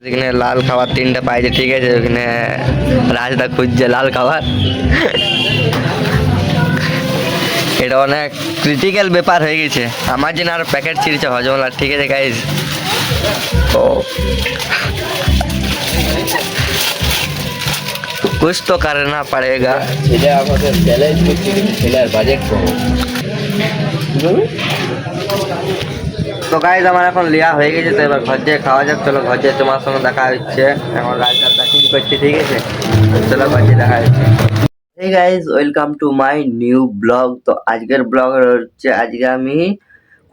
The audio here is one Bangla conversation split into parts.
যেখানে লাল খাবার তিনটা পাইছে, ঠিক আছে, ওখানে রাজদা খুঁজছে লাল খাবার। এটা অনেক ক্রিটিক্যাল ব্যাপার হয়ে গেছে। আমার জন্য আর প্যাকেট ছিঁড়ছে হজমলা, ঠিক আছে গাইজ। ও कुछ तो करना पड़ेगा। ছেলে আমাদের চ্যালেঞ্জ করছে কিন্তু ছেলের বাজেট কম। তো গাইজ আমার এখন লিয়া হয়ে গেছে, তো এবার ঘর যেয়ে খাওয়া যাক। চলো ঘর যেয়ে তোমার সঙ্গে দেখা হচ্ছে। এখন রাজদা প্যাকিং করছি, ঠিক আছে, চলো ঘর যেয়ে দেখা হচ্ছে। Hey guys, welcome to my new blog. তো আজকের ব্লগ হচ্ছে, আজকে আমি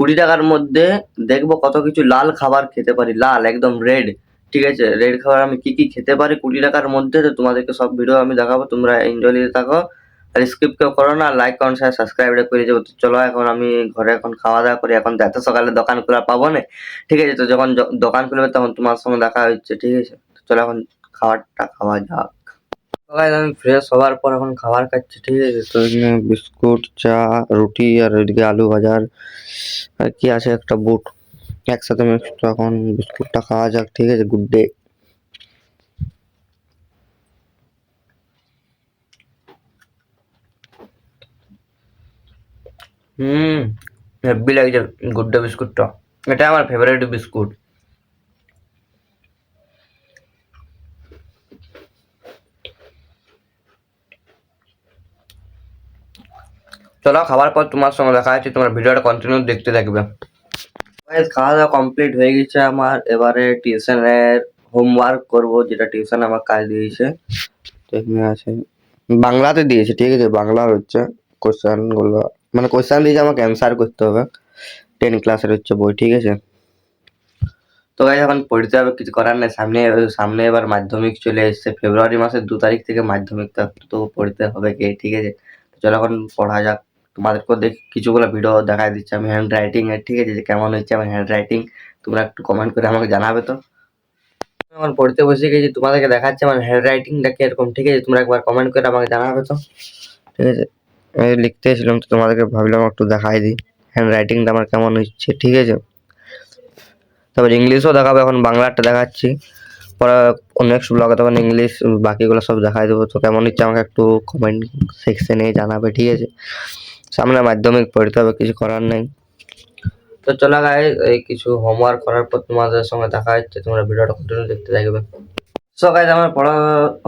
20 টাকার মধ্যে দেখবো কত কিছু লাল খাবার খেতে পারি, লাল একদম রেড, ঠিক আছে, রেড খাবার আমি কি কি খেতে পারি 20 টাকার মধ্যে। তো তোমাদেরকে সব ভিডিও আমি দেখাবো, তোমরা এনজয় নিতে থাকো আর স্কিপ কেউ করো না, লাইক কমেন্ট শেয়ার সাবস্ক্রাইব করে যাবো। তো চলো এখন আমি ঘরে এখন খাওয়া দাওয়া করি, এখন এত সকালে দোকান খোলা পাবো না, ঠিক আছে। তো যখন দোকান খুলবে তখন তোমার সঙ্গে দেখা হচ্ছে, ঠিক আছে। তো চলো এখন খাবারটা খাওয়া যাক। গাইস আমি ফ্রেশ হওয়ার পর এখন খাবার খাচ্ছি, ঠিক আছে। তো এখানে বিস্কুট, চা, রুটি আর এদিকে আলু ভাজার আর কি আছে একটা বুট একসাথে মিক্স। তো এখন বিস্কুটটা খাওয়া যাক, ঠিক আছে। Good day. হেভি লাগছে গুড ডে বিস্কুটটা, এটা আমার ফেভারিট বিস্কুট। চলো খাবার পর তোমার সঙ্গে দেখা হচ্ছে, তোমার ভিডিওটা কন্টিনিউ দেখতে থাকবে। গাইস খাওয়া দাওয়া কমপ্লিট হয়ে গেছে আমার, এবারে টিউশনের হোমওয়ার্ক করব, যেটা টিউশন আমার কাজ দিয়েছে। তো এখানে আছে, বাংলাতে দিয়েছে, ঠিক আছে, বাংলা হচ্ছে কোশ্চেন গুলো, মানে কোশ্চেন দিয়েছে আমাকে অ্যান্সার করতে হবে। 10 ক্লাসের হচ্ছে বই, ঠিক আছে। তো গাইস এখন পড়তে হবে, কিছু করার নেই। সামনে সামনে এবার মাধ্যমিক চলে এসেছে, ফেব্রুয়ারি মাসের 2 তারিখ থেকে মাধ্যমিক, তো একটু তো পড়তে হবে কে, ঠিক আছে। তো চলো এখন পড়া যাক। তোমাদেরকে দেখ কিছুগুলো ভিডিও দেখাই দিচ্ছি আমি হ্যান্ড রাইটিং এর, ঠিক আছে, যে কেমন হচ্ছে আমার হ্যান্ড রাইটিং। তোমরা একটু কমেন্ট করে আমাকে জানাবে। তো এখন পড়তে বসে গেছি, তোমাদেরকে দেখাচ্ছি আমার হ্যান্ড রাইটিংটা কিরকম, ঠিক আছে। তোমরা একবার কমেন্ট করে আমাকে জানাবে। তো ঠিক আছে, আমি লিখতে এসেছিলাম, তো তোমাদেরকে ভাবলাম একটু দেখাই দিই হ্যান্ড রাইটিংটা আমার কেমন হচ্ছে, ঠিক আছে। তারপর ইংলিশও দেখাবো, এখন বাংলাটা দেখাচ্ছি, পরে নেক্সট ব্লগে তখন ইংলিশ বাকিগুলো সব দেখাই দেবো। তো কেমন হচ্ছে আমাকে একটু কমেন্ট সেকশনে জানাবে, ঠিক আছে। সামনে মাধ্যমিক পড়তে হবে, কিছু করার নেই। তো চলো গাইস, এই কিছু হোমওয়ার্ক করার পর তোমাদের সঙ্গে দেখা হচ্ছে, তোমরা ভিডিওটা কন্টিনিউ দেখতে থাকবে। সো গাইস আমার পড়া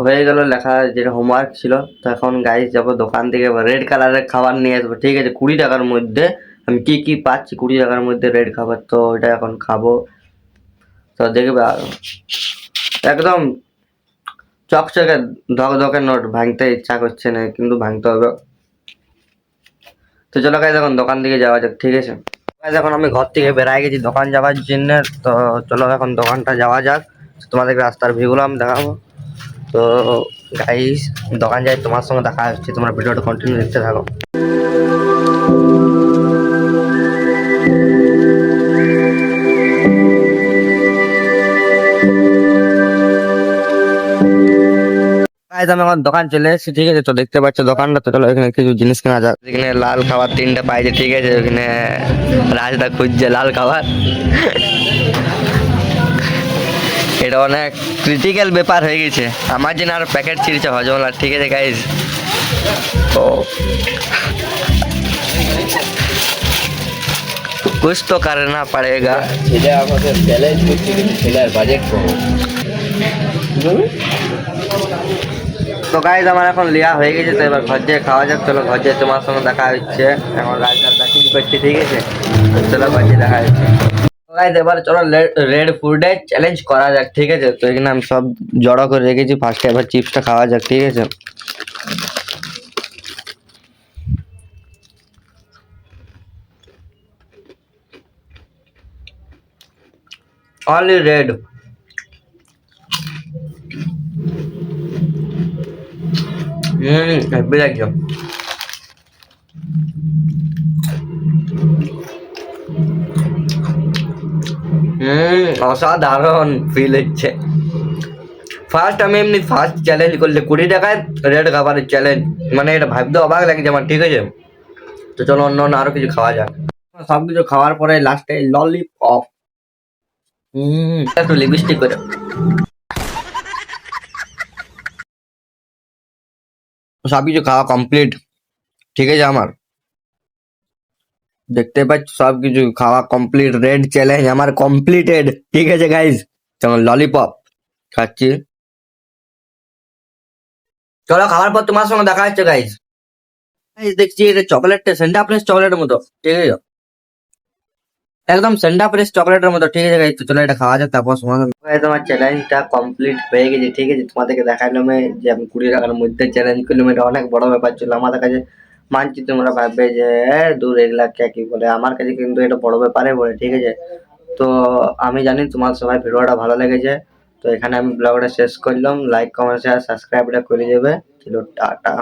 হয়ে গেল, লেখা যেটা হোমওয়ার্ক ছিল। তো এখন গাইস যাবো দোকান থেকে রেড কালারের খাবার নিয়ে আসবো, ঠিক আছে। 20 টাকার মধ্যে আমি কি কি পাচ্ছি 20 টাকার মধ্যে রেড খাবার, তো এটা এখন খাবো। তো দেখবে একদম চকচকে ধকধকে নোট, ভাঙতে ইচ্ছা করছে না কিন্তু ভাঙতে হবে। তো চলো গাইস এখন দোকান দিকে যাওয়া যাক, ঠিক আছে। গাইস এখন আমি ঘর থেকে বেরিয়ে গেছি দোকান যাওয়ার জন্য। তো চলো এখন দোকানটা যাওয়া যাক, তোমাদেরকে রাস্তার ভিউগুলো আমি দেখাবো। তো গাইস দোকান যাই, তোমার সঙ্গে দেখা হচ্ছে, তোমরা ভিডিওটা কন্টিনিউ দেখতে থাকো। গাইস আমি এখন দোকান চলে এসেছি, ঠিক আছে। তো দেখতে পাচ্ছ দোকানটা, তো চলো এখানে কিছু জিনিস কেনা যাক। এখানে লাল খাবার তিনটা পাইছে, ঠিক আছে, ওখানে রাজদা খুঁজছে লাল খাবার। এটা অনেক ক্রিটিক্যাল ব্যাপার হয়ে গেছে। আমার জন্য আর প্যাকেট ছিঁড়ছে হজমলা, ঠিক আছে গাইজ। ও कुछ तो करना पड़ेगा। ছেলে আমাদের চ্যালেঞ্জ করছে কিন্তু ছেলের বাজেট কম। তো গাইজ আমার এখন লিয়া হয়ে গেছে, তো এবার ঘর যেয়ে খাওয়া যাক। চলো ঘর যেয়ে তোমার সঙ্গে দেখা হচ্ছে, এখন রাজদা প্যাকিং করছি, ঠিক আছে, চলো ঘর যেয়ে দেখা হচ্ছে। গাইজ এবার চলো রেড ফুডে চ্যালেঞ্জ করা যাক, ঠিক আছে। তো এখানে আমি সব জড়ো করে রেখেছি, ফার্স্টে এবার চিপসটা খাওয়া যাক, ঠিক আছে। অনলি রেড, হেভি লাগছে। অসাধারণ ফিল হচ্ছে। ফার্স্ট আমি এমনি ফার্স্ট চ্যালেঞ্জ করলে 20 টাকায় রেড খাবারের চ্যালেঞ্জ, মানে এটা ভাবতে অবাক লাগছে আমার, ঠিক আছে। তো চলো অন্য অন্য আরো কিছু খাওয়া যাক। সব কিছু খাওয়ার পরে লাস্টে ললিপপ, একটু লিপস্টিক করে সব কিছু খাওয়া কমপ্লিট, ঠিক আছে আমার। দেখতে পাচ্ছ সব কিছু খাওয়া কমপ্লিট, রেড চ্যালেঞ্জ আমার কমপ্লিটেড, ঠিক আছে গাইজ। যেমন ললিপপ খাচ্ছি। চলো খাওয়ার পর তোমার সঙ্গে দেখা হচ্ছে গাইজ। দেখছি এটা চকলেটটা সেন্টা ফ্রেশ চকলেটের মতো, ঠিক আছে, একদম সেন্টা ফ্রেশ চকলেটের মতো, ঠিক আছে গাইজ। তো চলো এটা খাওয়া যাক, তারপর তোমার চ্যালেঞ্জটা কমপ্লিট হয়ে গেছে, ঠিক আছে। তোমাদেরকে দেখালাম যে আমি 20 টাকার মধ্যে চ্যালেঞ্জ করলাম, এটা অনেক বড় ব্যাপার ছিল আমাদের কাছে। মানছি তোমরা ভাববে যে দূর এগুলা কি বলে, আমার কাছে কিন্তু এটা বড় ব্যাপারে বলে, ঠিক আছে। তো আমি জানি তোমার সবাই ভিডিওটা ভালো লেগেছে। তো এখানে আমি ব্লগটা শেষ করলাম। লাইক কমেন্ট শেয়ার সাবস্ক্রাইবটা করে দেবে। চলো টাটা।